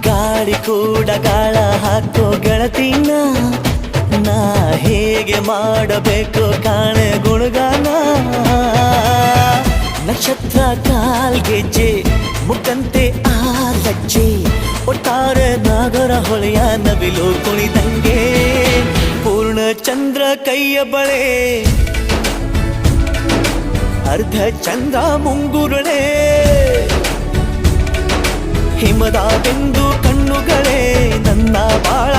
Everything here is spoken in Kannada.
ಗಾಳಿ ಕೂಡ ಗಾಳ ಹಾಕೋ ಗೆಳತಿನ ನಾ ಹೇಗೆ ಮಾಡಬೇಕು ಕಾಣೆ ಗುಣಗಾನ ನಕ್ಷತ್ರ ಕಾಲ್ಗೆಜ್ಜೆ ಮುಖಂತೆ ಆ ಲಜ್ಜೆ ಒಟ್ಟಾರೆ ನಾಗರ ಹೊಳೆಯ ನವಿಲು ಕುಣಿದಂಗೆ ಪೂರ್ಣ ಚಂದ್ರ ಕೈಯ ಬಳೆ ಅರ್ಧ ಚಂದ್ರ ಮುಂಗುರುಳೆ ಹಿಮದ ಬೆಂದು ಕಣ್ಣುಗಳೇ ನನ್ನ ಬಾಳ